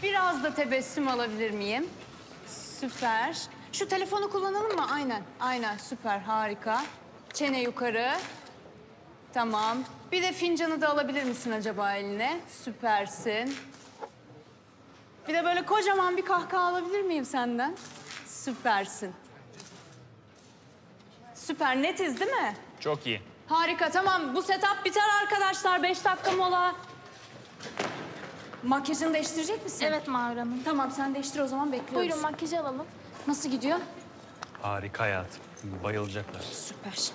Biraz da tebessüm alabilir miyim? Süper. Şu telefonu kullanalım mı? Aynen, aynen. Süper, harika. Çene yukarı. Tamam. Bir de fincanı da alabilir misin acaba eline? Süpersin. Bir de böyle kocaman bir kahkaha alabilir miyim senden? Süpersin. Süper, netiz değil mi? Çok iyi. Harika, tamam. Bu setup biter arkadaşlar. 5 dakika mola. Makyajını değiştirecek misin? Evet Mahur Hanım. Tamam, sen değiştir o zaman, bekliyoruz. Buyurun makyajı alalım. Nasıl gidiyor? Harika hayatım. Bayılacaklar. Süper.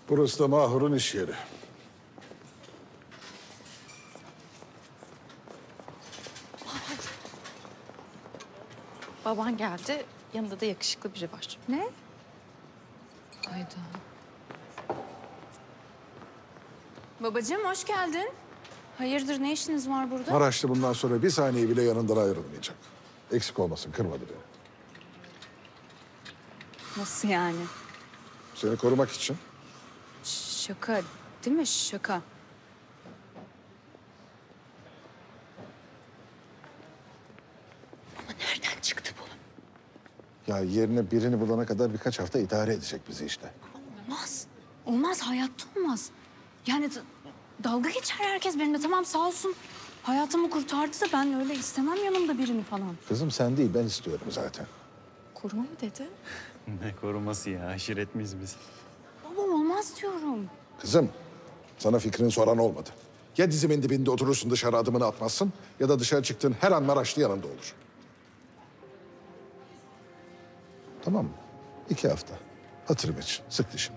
Burası da Mahur'un iş yeri. Baban geldi, yanında da yakışıklı biri var. Ne? Hayda. Babacığım, hoş geldin. Hayırdır, ne işiniz var burada? Maraşlı bundan sonra bir saniye bile yanından ayrılmayacak. Eksik olmasın, kırmadı beni. Nasıl yani? Seni korumak için. Şaka, değil mi? Şaka. Ama nereden çıktı bu? Ya yerine birini bulana kadar birkaç hafta idare edecek bizi işte. Olmaz. Olmaz, hayatta olmaz. Yani dalga geçer herkes benimle. Tamam, sağ olsun. Hayatımı kurtardı da ben öyle istemem yanımda birini falan. Kızım sen değil, ben istiyorum zaten. Koruma mı dedi? Ne koruması ya? Aşiret miyiz biz? Babam olmaz diyorum. Kızım, sana fikrini soran olmadı. Ya dizimin dibinde oturursun, dışarı adımını atmazsın... ...ya da dışarı çıktığın her an Maraşlı yanında olur. Tamam mı? 2 hafta. Hatırım için, sık dişini.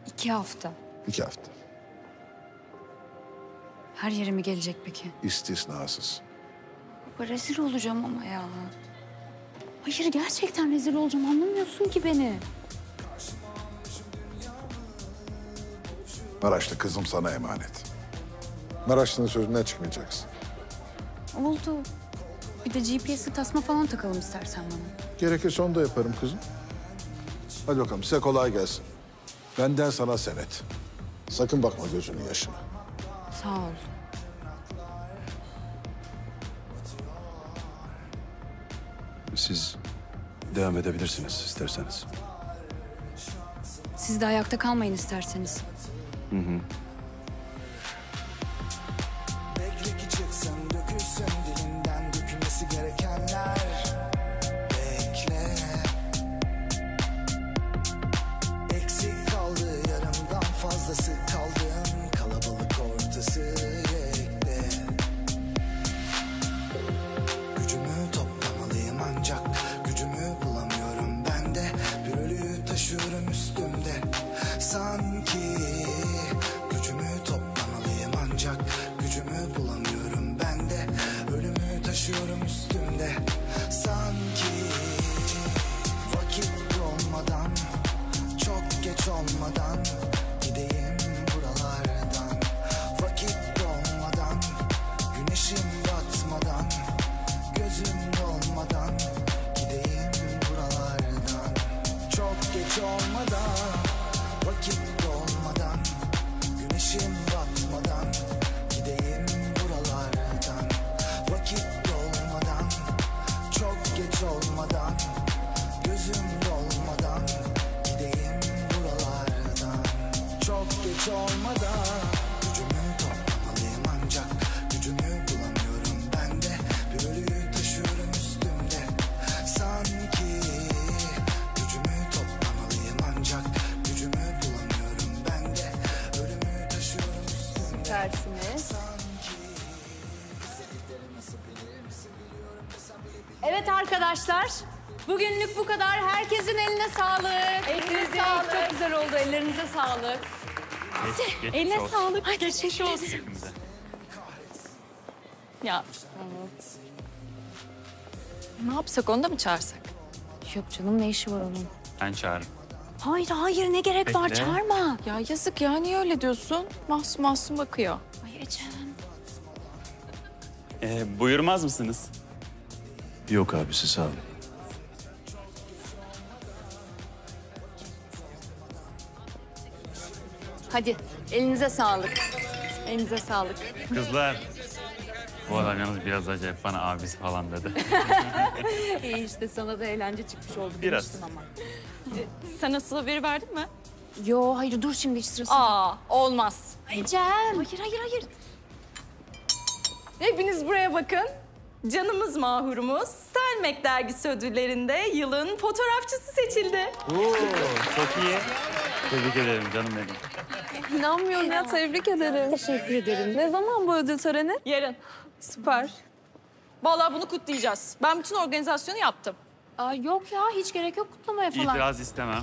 2 hafta. 2 hafta. Her yere mi gelecek peki? İstisnasız. Baba, rezil olacağım ama ya. Hayır, gerçekten rezil olacağım. Anlamıyorsun ki beni. Maraşlı kızım sana emanet. Maraşlı'nın sözünden çıkmayacaksın. Oldu. Bir de GPS'li tasma falan takalım istersen bana. Gerekirse onu da yaparım kızım. Hadi bakalım, size kolay gelsin. Benden sana senet. Sakın bakma gözünün yaşına. Sağ ol. Siz devam edebilirsiniz isterseniz. Siz de ayakta kalmayın isterseniz. Bekle ki çıksın, dökülsün dilinden dökülmesi gerekenler. Bekle. Eksik kaldı yarımdan fazlası kaldığın kalabalık ortası yekte. Gücümü toplamalıyım ancak gücümü bulamıyorum ben de. Bir ölüyü taşıyorum üstümde sanki. Gücümü toplamalıyım ancak gücümü bulamıyorum ben de. Ölümü taşıyorum üstümde sanki. Vakit olmadan, çok geç olmadan gideyim buralardan. Vakit olmadan, güneşim batmadan, gözüm dolmadan gideyim buralardan. Çok geç olmadan, vakit olmadan, güneşim batmadan gideyim buralardan. Vakit olmadan, çok geç olmadan, gözüm dolmadan gideyim buralardan. Çok geç olmadan, gücümü toplamalıyım ancak gücümü bulamıyorum ben de. Bir ölüyü taşıyorum üstümde sanki. Gücümü toplamalıyım ancak gücümü bulamıyorum ben de. Ölümü taşıyorum üstümde. Süpersiniz. Evet arkadaşlar, bugünlük bu kadar. Herkesin eline sağlık. Eline sağlık. Çok güzel oldu, ellerinize sağlık. Eline olsun. sağlık. Ay, geçmiş olsun. Hepimize. Ya. Ne yapsak, onu da mı çağırsak? Yok canım, ne işi var onun? Ben çağırırım. Hayır, hayır, ne gerek var? Bekle. Çağırma. Ya yazık ya, niye öyle diyorsun? Mahsum mahsum bakıyor. Ay Ecem. Buyurmaz mısınız? Yok abisi, sağ olun. Hadi elinize sağlık. Elinize sağlık. Kızlar. Bu adam yalnız biraz acayip bana abisi falan dedi. İyi işte sana da eğlence çıkmış oldu. Biraz. demiştim ama. Sen asıl haberi verdin mi? Yo hayır dur şimdi hiç sırası. Aa, olmaz. Cem. Hayır. Hepiniz buraya bakın. Canımız mahurumuz Stelmek dergisi ödüllerinde yılın fotoğrafçısı seçildi. Oo, çok iyi. Tebrik ederim canım benim. İnanmıyorum ya, tebrik ederim. Teşekkür ederim. Ne zaman bu ödül töreni? Yarın. Süper. Vallahi bunu kutlayacağız. Ben bütün organizasyonu yaptım. Aa, yok ya hiç gerek yok kutlamaya falan. İtiraz istemem.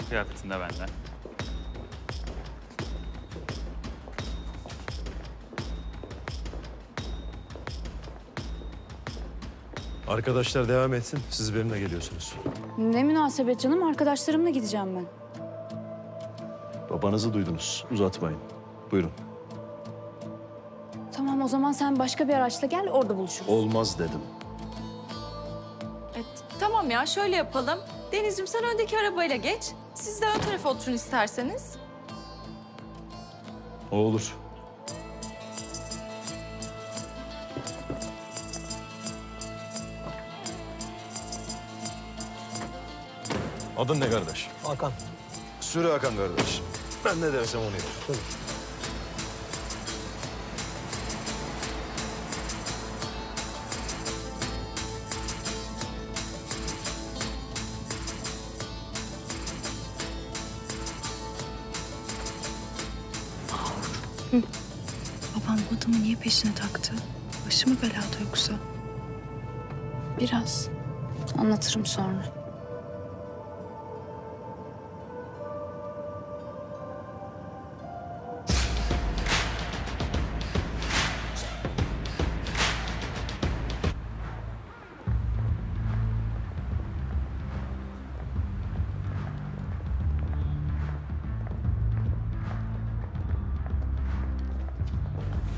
Kıyafetinde benden. Arkadaşlar devam etsin. Siz benimle geliyorsunuz. Ne münasebet canım arkadaşlarımla gideceğim ben. Babanızı duydunuz. Uzatmayın. Buyurun. Tamam o zaman sen başka bir araçla gel orada buluşuruz. Olmaz dedim. Tamam ya, şöyle yapalım. Denizciğim sen öndeki arabayla geç. Siz de ön tarafa oturun isterseniz. O olur. Adın ne kardeş? Hakan. Sürü Hakan kardeş. Ben ne dersem onu yap. Tabii. Babam bu adamı niye peşine taktı? Başı mı belada yoksa? Biraz. Anlatırım sonra.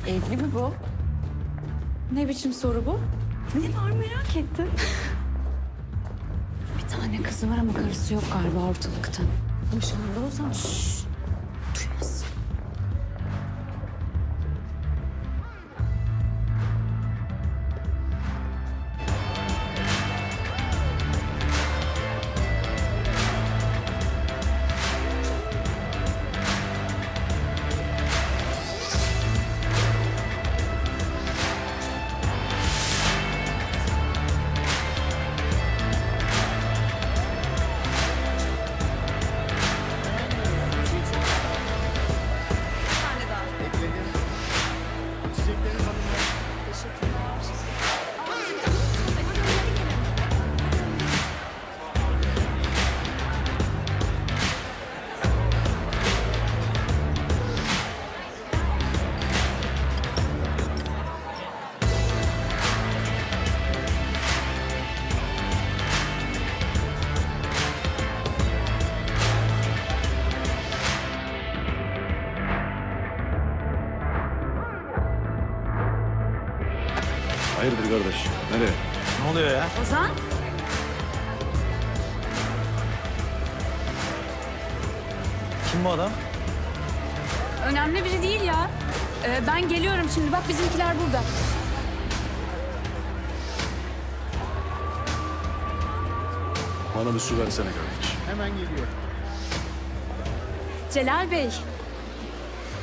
Evli mi bu? Ne biçim soru bu? Ne var merak ettim. Bir tane kızı var ama karısı yok galiba ortalıkta. Boşandı o zaman. Duymaz. Hayırdır kardeş? Nereye? Ne oluyor ya? Ozan? Kim bu adam? Önemli biri değil ya. Ben geliyorum şimdi. Bak bizimkiler burada. Bana bir su versene kardeş. Celal Bey.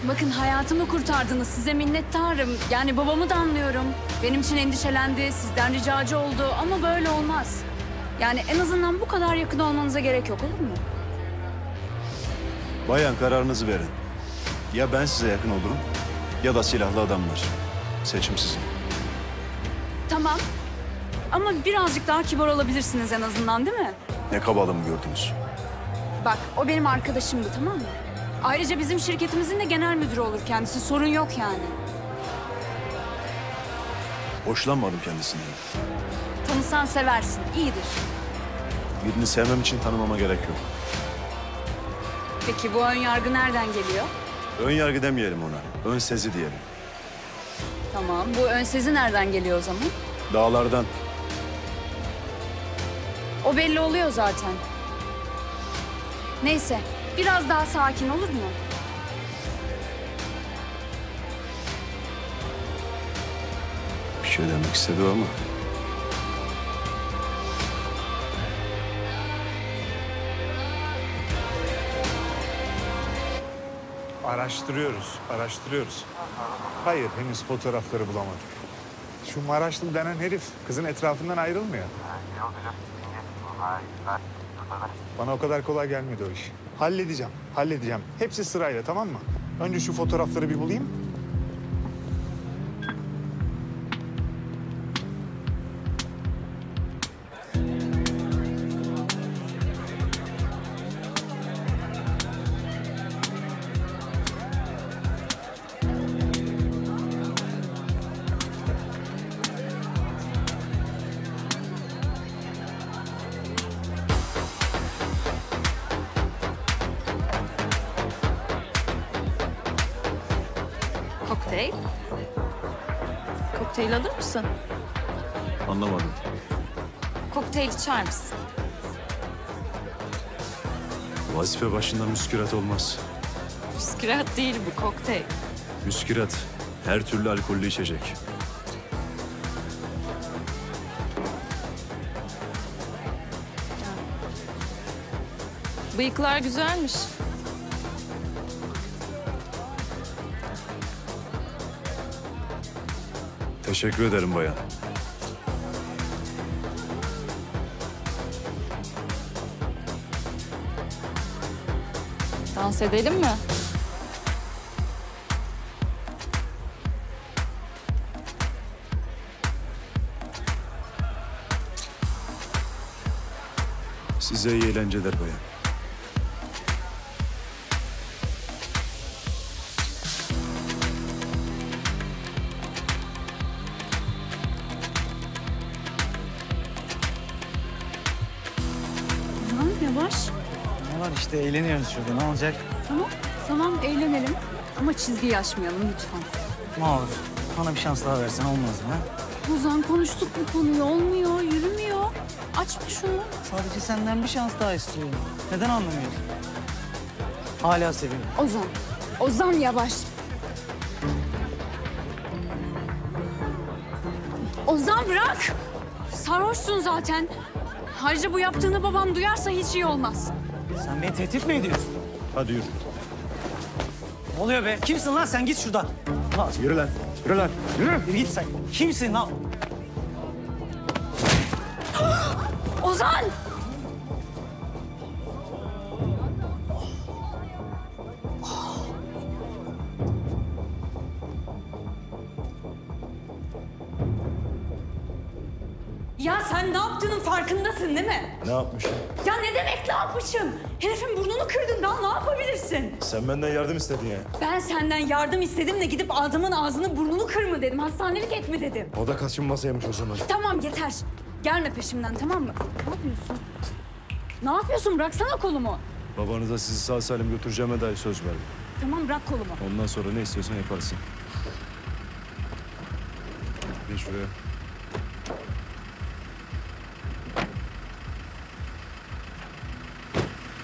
Bakın hayatımı kurtardınız. Size minnettarım. Yani babamı da anlıyorum. Benim için endişelendi. Sizden ricacı oldu. Ama böyle olmaz. Yani en azından bu kadar yakın olmanıza gerek yok olur mu? Bayan kararınızı verin. Ya ben size yakın olurum ya da silahlı adamlar. Seçim sizin. Tamam. Ama birazcık daha kibar olabilirsiniz en azından değil mi? Ne kabalığımı gördünüz? Bak o benim arkadaşımdı tamam mı? Ayrıca bizim şirketimizin de genel müdürü olur kendisi. Sorun yok yani. Hoşlanmadım kendisinden. Tanısan seversin. İyidir. Birini sevmem için tanımama gerek yok. Peki bu ön yargı nereden geliyor? Ön yargı demeyelim ona. Ön sezi diyelim. Tamam. Bu ön sezi nereden geliyor o zaman? Dağlardan. O belli oluyor zaten. Neyse. Biraz daha sakin olur mu? şey demek istedi o ama. Araştırıyoruz. Hayır, henüz fotoğrafları bulamadık. Şu Maraşlı denen herif kızın etrafından ayrılmıyor. Bana o kadar kolay gelmedi o iş. Halledeceğim. Hepsi sırayla, tamam mı? Önce şu fotoğrafları bir bulayım. Kokteyl. Kokteyl alır mısın? Anlamadım. Kokteyl içer misin? Vazife başında müskürat olmaz. Biskürat değil bu, kokteyl. Müskürat, her türlü alkollü içecek. Bıyıklar güzelmiş. Teşekkür ederim bayan. Dans edelim mi? Size iyi eğlenceler bayan. Yavaş. Ne var işte eğleniyoruz şurada ne olacak? Tamam eğlenelim. Ama çizgiyi aşmayalım lütfen. Ne olur bana bir şans daha versen olmaz mı? Ha? Ozan konuştuk bu konuyu. Olmuyor, yürümüyor. Açma şunu. Sadece senden bir şans daha istiyorum. Neden anlamıyorsun? Hala seviyorum. Ozan yavaş. Ozan bırak. Sarhoşsun zaten. Ayrıca bu yaptığını babam duyarsa hiç iyi olmaz. Sen beni tehdit mi ediyorsun? Hadi yürü. Ne oluyor be? Kimsin lan sen? Git şuradan. Lan Yürü lan. yürü git sen. Kimsin lan? Ozan! Ya sen ne yaptığının farkındasın değil mi? Ne yapmışım? Ya ne demek ne yapmışım? Herifin burnunu kırdın, daha ne yapabilirsin? Sen benden yardım istedin ya. Ben senden yardım istedim de gidip adamın ağzını burnunu kırma dedim. Hastanelik etme dedim. O da kaçınmasaymış o zaman. Tamam yeter. Gelme peşimden tamam mı? Ne yapıyorsun? Ne yapıyorsun? Bıraksana kolumu. Babanıza sizi sağ salim götüreceğime dair söz verdim. Tamam bırak kolumu. Ondan sonra ne istiyorsan yaparsın. Geç şuraya.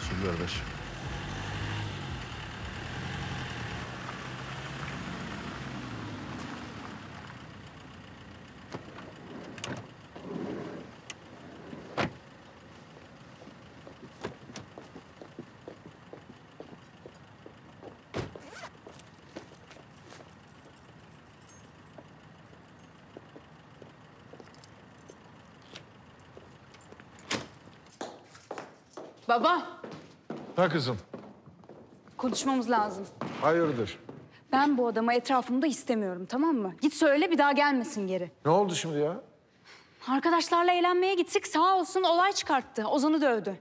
Sür kardeş. Baba, Ha kızım, konuşmamız lazım. hayırdır? Ben bu adamı etrafımda istemiyorum tamam mı? Git söyle bir daha gelmesin geri. Ne oldu şimdi ya? Arkadaşlarla eğlenmeye gittik sağ olsun olay çıkarttı. Ozan'ı dövdü.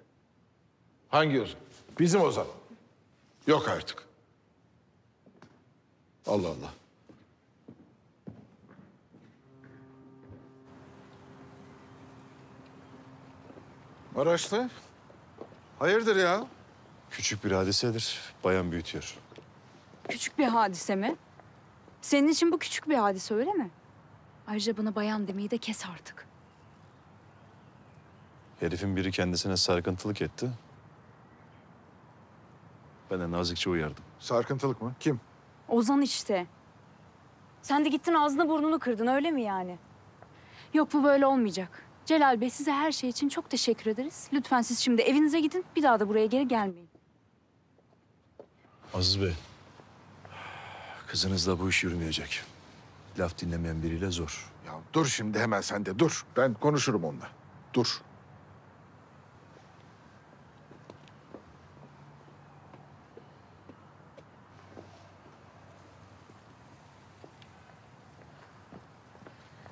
Hangi Ozan? Bizim Ozan. Yok artık. Allah Allah. Maraşlı. Hayırdır ya? Küçük bir hadisedir. Bayan büyütüyor. Küçük bir hadise mi? Senin için bu küçük bir hadise öyle mi? Ayrıca bana bayan demeyi de kes artık. Herifin biri kendisine sarkıntılık etti. Ben de nazikçe uyardım. Sarkıntılık mı? Kim? Ozan işte. Sen de gittin ağzını burnunu kırdın öyle mi yani? Yok, bu böyle olmayacak. Celal Bey, size her şey için çok teşekkür ederiz. Lütfen siz şimdi evinize gidin. Bir daha da buraya geri gelmeyin. Aziz Bey, kızınızla bu iş yürümeyecek. Laf dinlemeyen biriyle zor. Ya dur şimdi hemen sen de dur. Ben konuşurum onunla. Dur.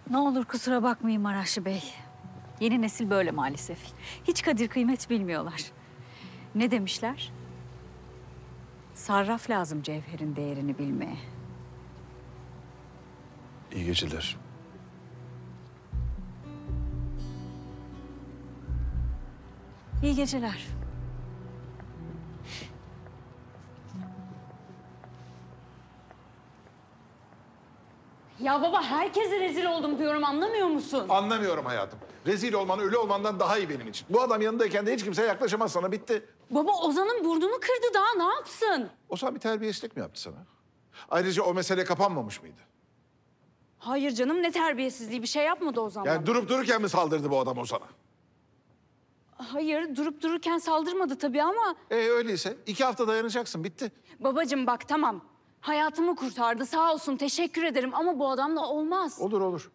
Ne olur kusura bakmayın Maraşlı Bey. Yeni nesil böyle maalesef. Hiç kadir kıymet bilmiyorlar. Ne demişler? Sarraf lazım cevherin değerini bilmeye. İyi geceler. İyi geceler. Ya baba, herkese rezil oldum diyorum, anlamıyor musun? Anlamıyorum hayatım. Rezil olman, ölü olmandan daha iyi benim için. Bu adam yanındayken de hiç kimse yaklaşamaz sana. Bitti. Baba, Ozan'ın burnunu kırdı, daha ne yapsın? Ozan bir terbiyesizlik mi yaptı sana? Ayrıca o mesele kapanmamış mıydı? Hayır canım, ne terbiyesizliği, bir şey yapmadı o zaman. Yani durup dururken mi saldırdı bu adam Ozan'a? Hayır, durup dururken saldırmadı tabii ama... Öyleyse 2 hafta dayanacaksın, bitti. Babacığım bak, tamam. Hayatımı kurtardı, sağ olsun, teşekkür ederim ama bu adamla olmaz. Olur olur.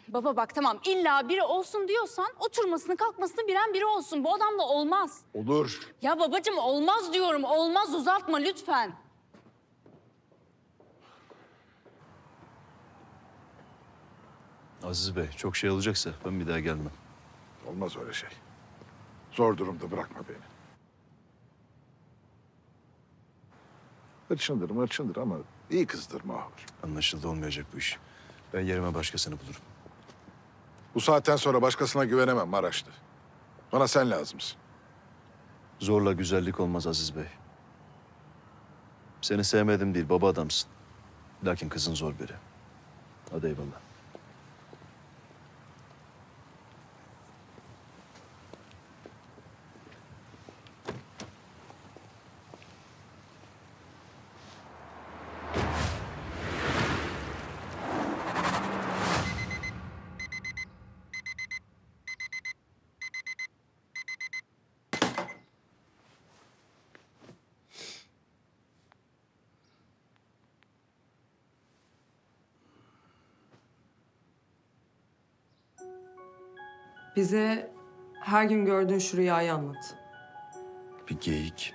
Baba bak, tamam, illa biri olsun diyorsan oturmasını kalkmasını bilen biri olsun. Bu adamla olmaz. Olur. Ya babacığım, olmaz diyorum, olmaz, uzatma lütfen. Aziz Bey, çok şey olacaksa ben bir daha gelmem. Olmaz öyle şey. Zor durumda bırakma beni. Hırçındır ama iyi kızdır Mahur. Anlaşıldı, olmayacak bu iş. Ben yerime başkasını bulurum. Bu saatten sonra başkasına güvenemem Maraşlı. Bana sen lazımsın. Zorla güzellik olmaz Aziz Bey. Seni sevmedim değil, baba adamsın. Lakin kızın zor biri. Hadi eyvallah. Bize her gün gördüğün şu rüyayı anlat. Bir geyik.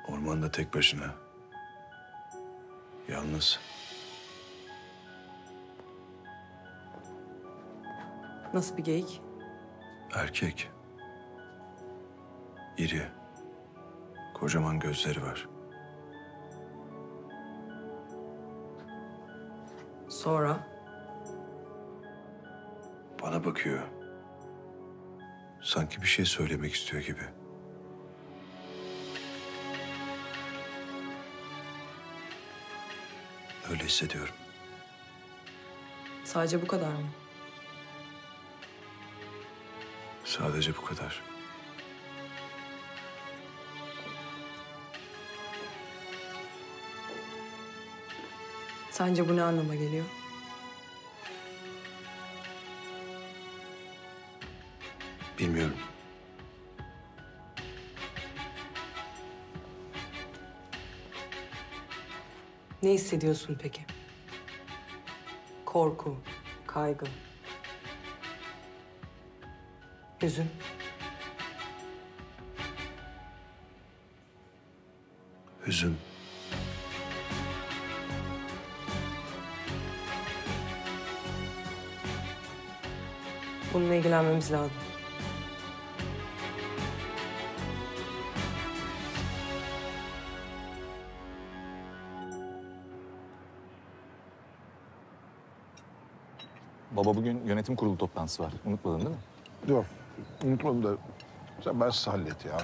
Ormanda tek başına. Yalnız. Nasıl bir geyik? Erkek. İri. Kocaman gözleri var. Sonra? Bana bakıyor. Sanki bir şey söylemek istiyor gibi. Öyle hissediyorum. Sadece bu kadar mı? Sadece bu kadar. Sence bu ne anlama geliyor? Bilmiyorum. Ne hissediyorsun peki? Korku, kaygı, hüzün. Hüzün. Bununla ilgilenmemiz lazım. Baba bugün yönetim kurulu toplantısı var. Unutmadın değil mi? Yok, unutmadım da sen bensiz hallet ya.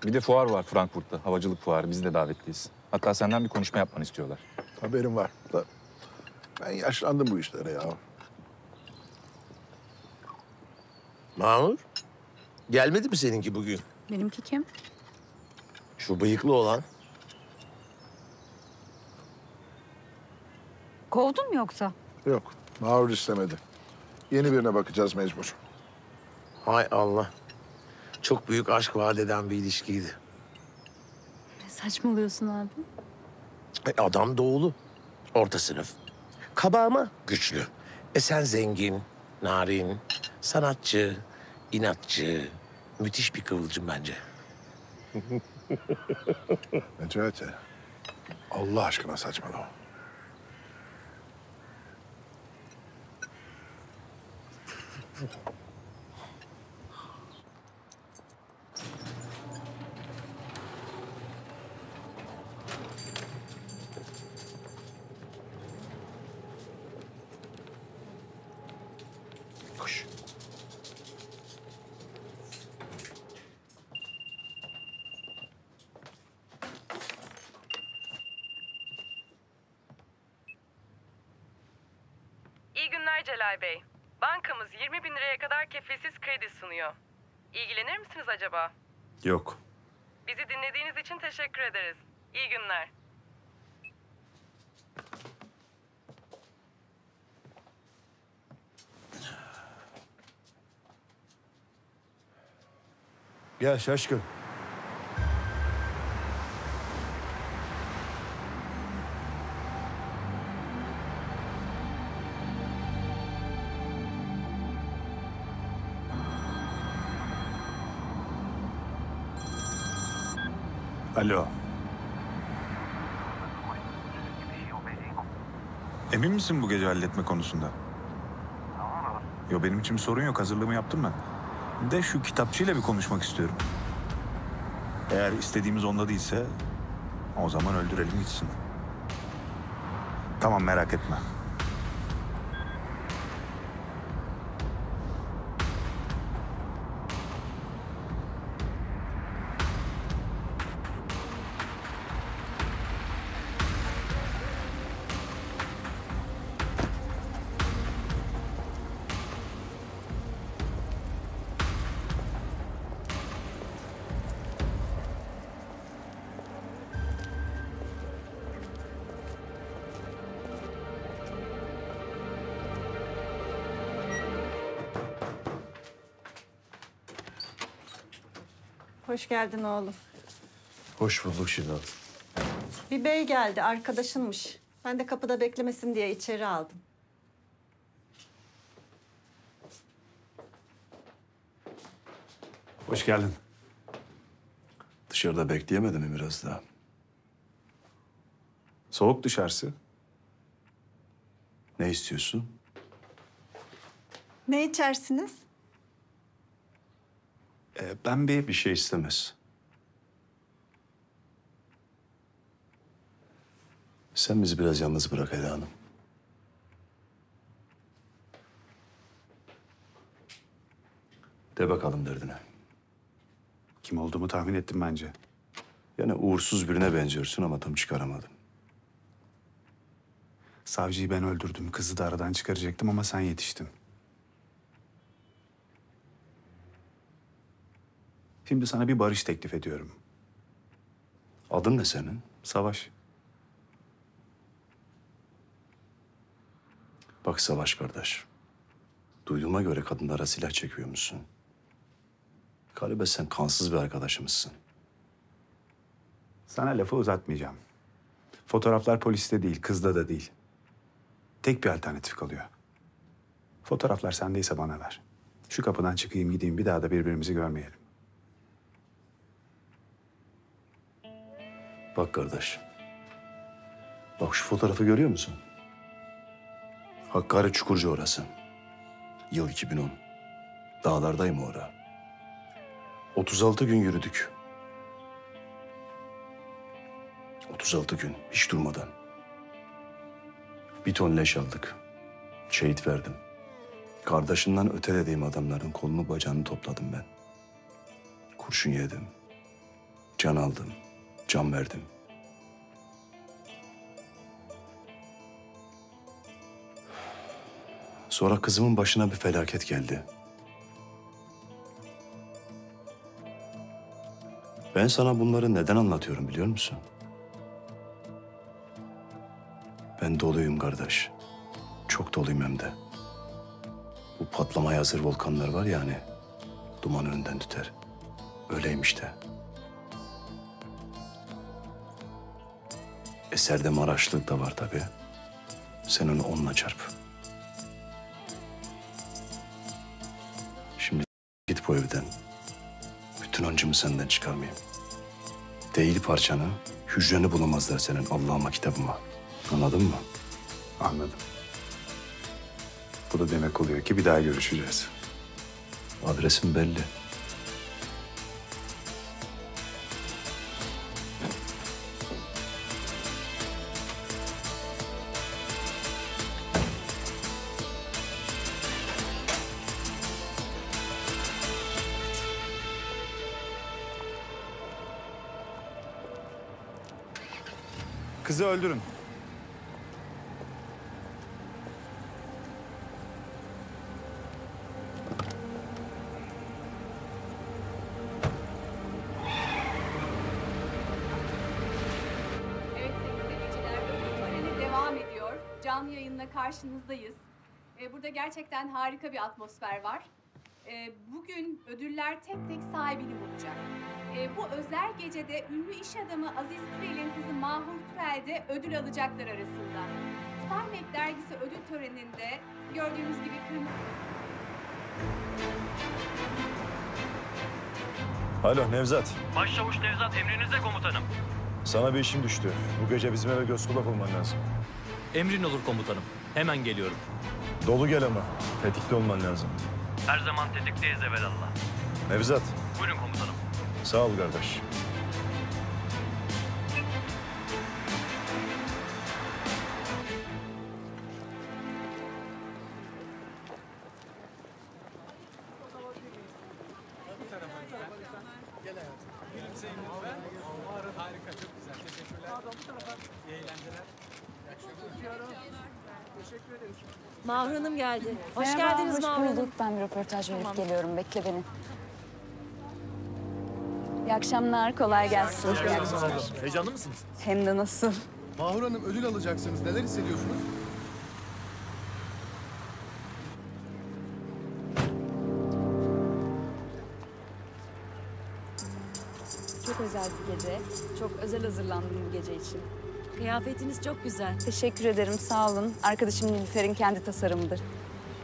Bir de fuar var Frankfurt'ta. Havacılık fuarı. Biz de davetliyiz. Hatta senden bir konuşma yapmanı istiyorlar. Haberim var da ben yaşlandım bu işlere ya. Mahmur, gelmedi mi seninki bugün? Benimki kim? Şu bıyıklı olan. Kovdun mu yoksa? Yok, Mahur istemedi. Yeni birine bakacağız mecbur. Hay Allah. Çok büyük aşk vaat eden bir ilişkiydi. Ne saçmalıyorsun abi? Adam doğulu. Orta sınıf. Kaba ama güçlü. Sen zengin, narin, sanatçı, inatçı. Müthiş bir kıvılcım bence. Necati, Allah aşkına saçmalama. Koş. İyi günler Celal Bey. Bankamız 20 bin liraya kadar kefilsiz kredi sunuyor. İlgilenir misiniz acaba? Yok. Bizi dinlediğiniz için teşekkür ederiz. İyi günler. Gel Şaşkın. Alo. Emin misin bu gece halletme konusunda? Yo, benim için bir sorun yok. Hazırlığımı yaptım ben. De şu kitapçıyla bir konuşmak istiyorum. Eğer istediğimiz onda değilse o zaman öldürelim gitsin. Tamam, merak etme. Hoş geldin oğlum. Hoş bulduk Şidan. Bir bey geldi, arkadaşınmış. Ben de kapıda beklemesin diye içeri aldım. Hoş geldin. Dışarıda bekleyemedin mi biraz daha? Soğuk dışarısı. Ne istiyorsun? Ne içersiniz? Ben bir şey istemez. Sen bizi biraz yalnız bırak Ela Hanım. De bakalım derdine. Kim olduğumu tahmin ettim bence. Yani uğursuz birine benziyorsun ama tam çıkaramadım. Savcıyı ben öldürdüm. Kızı da aradan çıkaracaktım ama sen yetiştin. Şimdi sana bir barış teklif ediyorum. Adın ne senin? Savaş. Bak Savaş kardeş. Duyduğuma göre kadınlara silah çekiyor musun? Galiba sen kansız bir arkadaşımızsın. Sana lafı uzatmayacağım. Fotoğraflar poliste değil, kızda da değil. Tek bir alternatif kalıyor. Fotoğraflar sendeyse bana ver. Şu kapıdan çıkayım gideyim, bir daha da birbirimizi görmeyelim. Bak kardeş. Bak şu fotoğrafı görüyor musun? Hakkari Çukurcu orası. Yıl 2010. Dağlardayım orada. 36 gün yürüdük. 36 gün hiç durmadan. Bir ton leş aldık. Şehit verdim. Kardeşinden öte dediğim adamların kolunu bacağını topladım ben. Kurşun yedim. Can aldım. Can verdim. Sonra kızımın başına bir felaket geldi. Ben sana bunları neden anlatıyorum biliyor musun? Ben doluyum kardeş. Çok doluyum hem de. Bu patlamaya hazır volkanlar var ya hani, dumanı önden tüter. Öyleymiş de. Eserde Maraşlı da var tabii. Sen onu onunla çarp. Şimdi git bu evden. Bütün öncümü senden çıkarmayayım. Değil parçanı, hücreni bulamazlar senin Allah'ıma, kitabıma. Anladın mı? Anladım. Bu da demek oluyor ki bir daha görüşeceğiz. Adresim belli. Kızı öldürün. Evet sevgili seyirciler, ödül töreni devam ediyor. Canlı yayınla karşınızdayız. Burada gerçekten harika bir atmosfer var. Bugün ödüller tek tek sahibini bulacak. Bu özel gecede ünlü iş adamı Aziz Türel'in kızı Mahur Türel de ödül alacaklar arasında. Starmek dergisi ödül töreninde gördüğünüz gibi Alo Nevzat. Başçavuş Nevzat, emrinizde komutanım. Sana bir işim düştü. Bu gece bizim eve göz kulak olman lazım. Emrin olur komutanım. Hemen geliyorum. Dolu gel ama. Tetikte olman lazım. Her zaman tetikteyiz evelallah. Nevzat. Buyurun komutanım. Sağ ol kardeş. Mahur Hanım geldi. Hoş Merhaba, geldiniz hoş Mahur Hanım. bulduk. Ben bir röportaj verip Tamam. geliyorum. Bekle beni. İyi akşamlar, kolay gelsin. İyi akşamlar. Heyecanlı mısınız? Hem de nasıl? Mahur Hanım ödül alacaksınız. Neler hissediyorsunuz? Çok özel bir gece. Çok özel hazırlandım bu gece için. Kıyafetiniz çok güzel. Teşekkür ederim, sağ olun. Arkadaşım Nilüfer'in kendi tasarımıdır.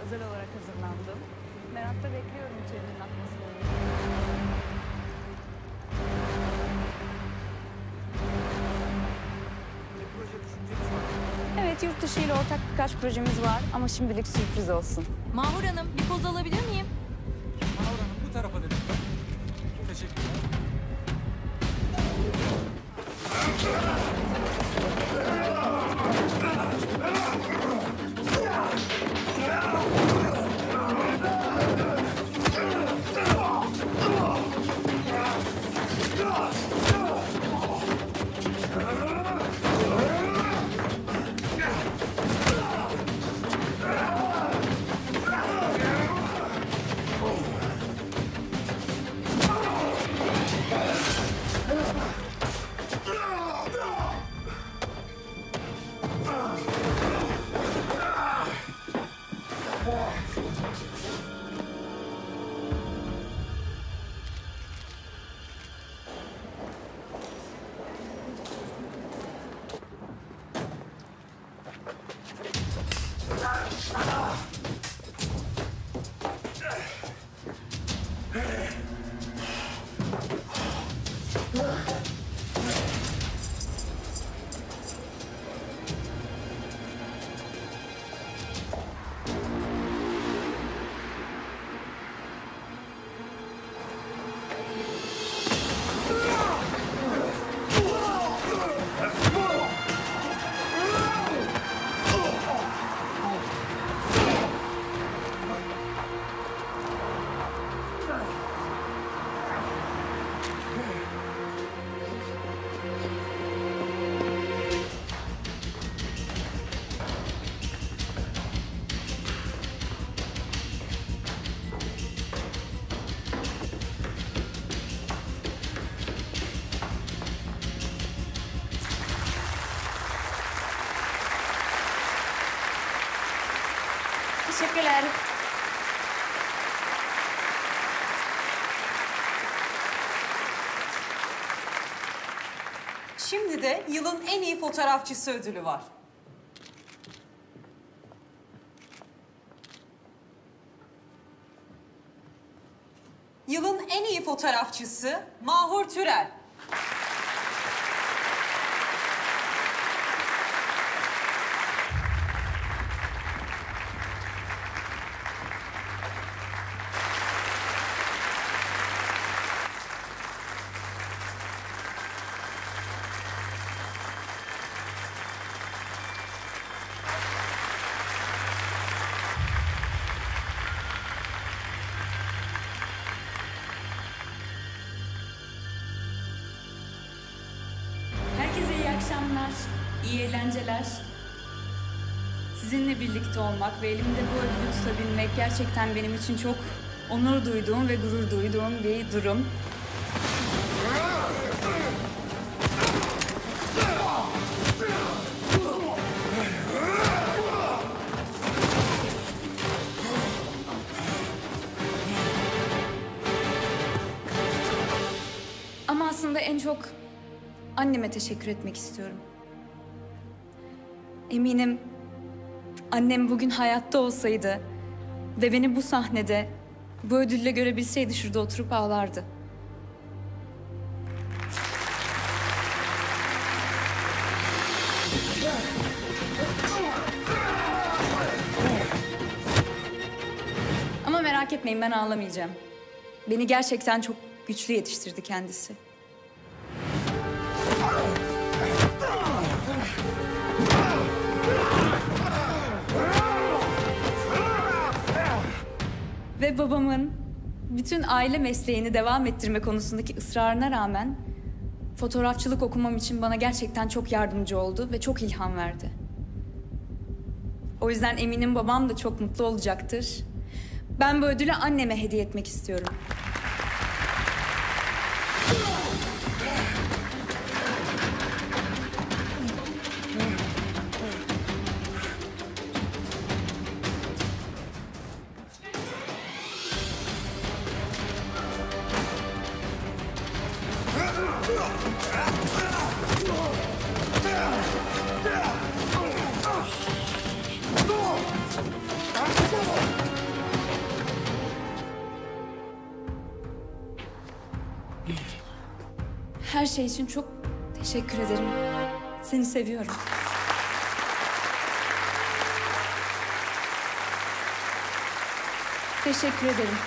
Özel olarak hazırlandım. Merakla bekliyorum içerinin atmosferini. Evet, yurt dışı ile ortak birkaç projemiz var ama şimdilik sürpriz olsun. Mahur Hanım, bir poz alabilir miyim? Mahur Hanım bu tarafa da lütfen. Teşekkürler. Teşekkürler. Şimdi de yılın en iyi fotoğrafçısı ödülü var. Yılın en iyi fotoğrafçısı Mahur Türel. Herkese iyi akşamlar, iyi eğlenceler. Sizinle birlikte olmak ve elimde bu ödülü tutabilmek gerçekten benim için çok onur duyduğum ve gurur duyduğum bir durum. Ama aslında en çok anneme teşekkür etmek istiyorum. Eminim annem bugün hayatta olsaydı ve beni bu sahnede bu ödülle görebilseydi şurada oturup ağlardı. Ama merak etmeyin, ben ağlamayacağım. Beni gerçekten çok güçlü yetiştirdi kendisi. Ve babamın bütün aile mesleğini devam ettirme konusundaki ısrarına rağmen fotoğrafçılık okumam için bana gerçekten çok yardımcı oldu ve çok ilham verdi. O yüzden eminim babam da çok mutlu olacaktır. Ben bu ödülü anneme hediye etmek istiyorum. Her şey için çok teşekkür ederim. Seni seviyorum. Teşekkür ederim.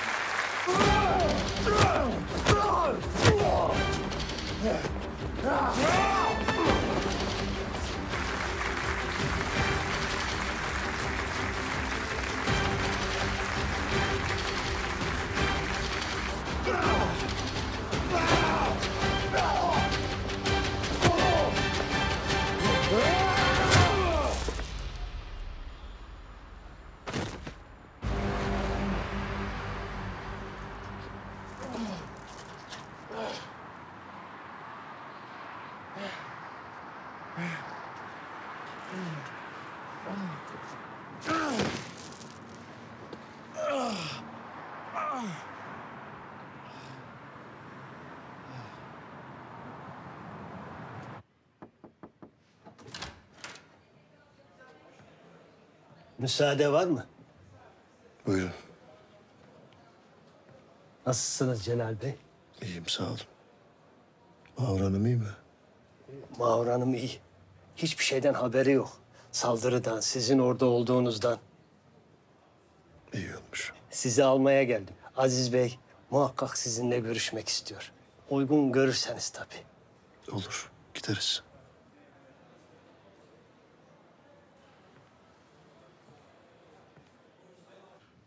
Müsaade var mı? Buyurun. Nasılsınız Celal Bey? İyiyim sağ olun. Mahur Hanım iyi mi? Mahur Hanım iyi. Hiçbir şeyden haberi yok. Saldırıdan, sizin orada olduğunuzdan. İyi olmuş. Sizi almaya geldim. Aziz Bey muhakkak sizinle görüşmek istiyor. Uygun görürseniz tabii. Olur, gideriz.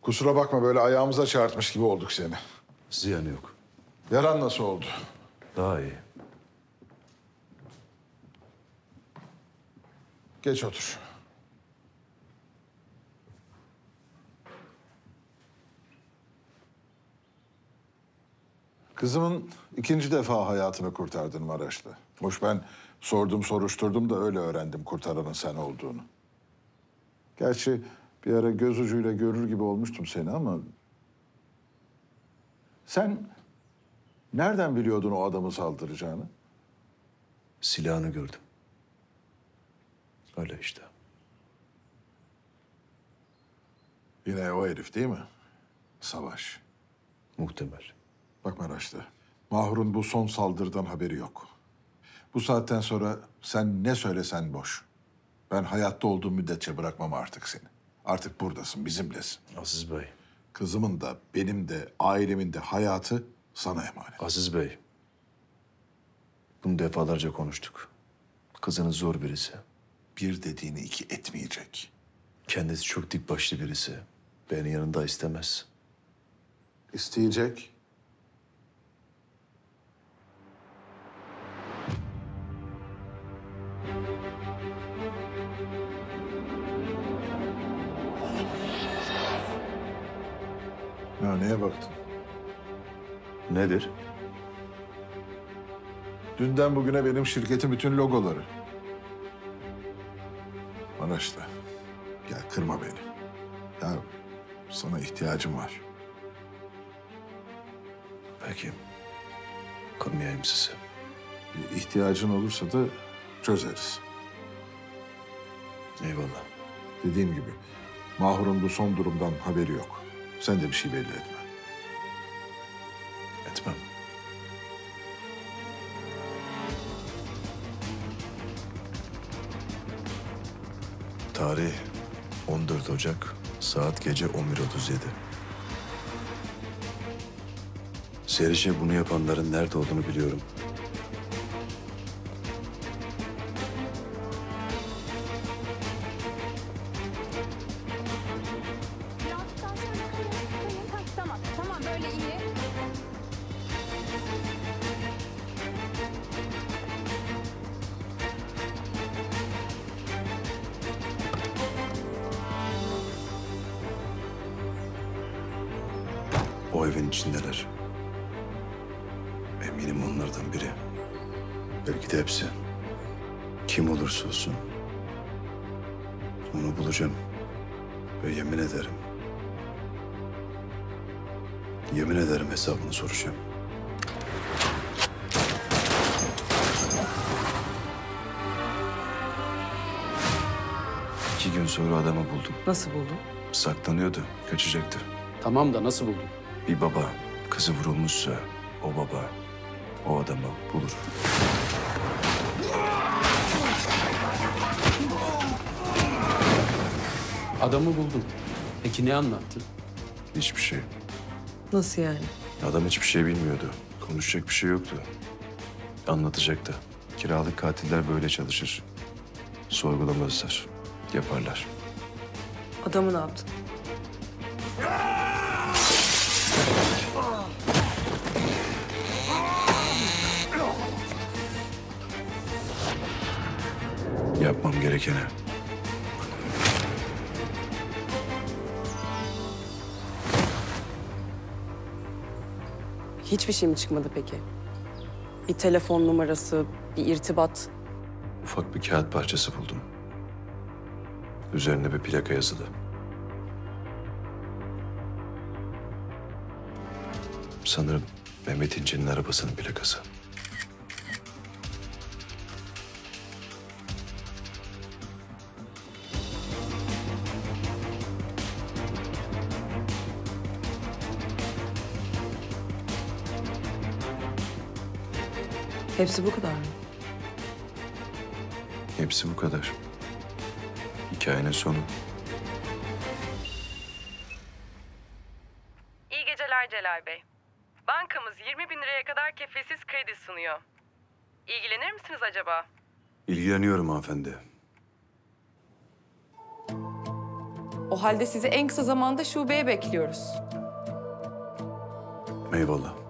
Kusura bakma böyle ayağımıza çarpmış gibi olduk seni. Ziyanı yok. Yaran nasıl oldu? Daha iyi. Geç otur. Kızımın ikinci defa hayatını kurtardın Maraşlı. Hoş ben sordum soruşturdum da öyle öğrendim kurtaranın sen olduğunu. Gerçi Bir ara göz ucuyla görür gibi olmuştum seni ama... Sen nereden biliyordun o adamı saldıracağını? Silahını gördüm. Öyle işte. Yine o herif değil mi? Savaş. Muhtemel. Bak Maraşlı, Mahur'un bu son saldırıdan haberi yok. Bu saatten sonra sen ne söylesen boş. Ben hayatta olduğum müddetçe bırakmam artık seni. Artık buradasın, bizimlesin. Aziz Bey. Kızımın da, benim de, ailemin de hayatı sana emanet. Aziz Bey. Bunu defalarca konuştuk. Kızınız zor birisi. Bir dediğini iki etmeyecek. Kendisi çok dik başlı birisi. Beni yanında istemez. İsteyecek. Ya neye baktın? Nedir? Dünden bugüne benim şirketin bütün logoları. Maraşlı, gel kırma beni. Ya sana ihtiyacım var. Peki. Kırmayayım sizi. Bir ihtiyacın olursa da çözeriz. Eyvallah. Dediğim gibi Mahur'un bu son durumdan haberi yok. Sen de bir şey belli etme. Etmem. Tarih 14 Ocak, saat gece 11.37. Serişe bunu yapanların nerede olduğunu biliyorum. Tamam böyle iyi. O evin içindeler. Eminim onlardan biri. Belki de hepsi. Kim olursa olsun. Onu bulacağım. Ve yemin ederim. Yemin ederim hesabını soracağım. İki gün sonra adamı buldum. Nasıl buldun? Saklanıyordu, kaçacaktı. Tamam da nasıl buldun? Bir baba kızı vurulmuşsa o baba o adamı bulur. Adamı buldun. Peki ne anlattı? Hiçbir şey. Nasıl yani? Adam hiçbir şey bilmiyordu. Konuşacak bir şey yoktu. Anlatacaktı. Kiralık katiller böyle çalışır. Sorgulamazlar. Yaparlar. Adamı ne yaptın? Yapmam gerekeni. Hiçbir şey mi çıkmadı peki? Bir telefon numarası, bir irtibat. Ufak bir kağıt parçası buldum. Üzerine bir plaka yazılı. Sanırım Mehmet İnce'nin arabasının plakası. Hepsi bu kadar mı? Hepsi bu kadar. Hikayenin sonu. İyi geceler Celal Bey. Bankamız 20.000 liraya kadar kefilsiz kredi sunuyor. İlgilenir misiniz acaba? İlgileniyorum hanımefendi. O halde sizi en kısa zamanda şubeye bekliyoruz. Eyvallah.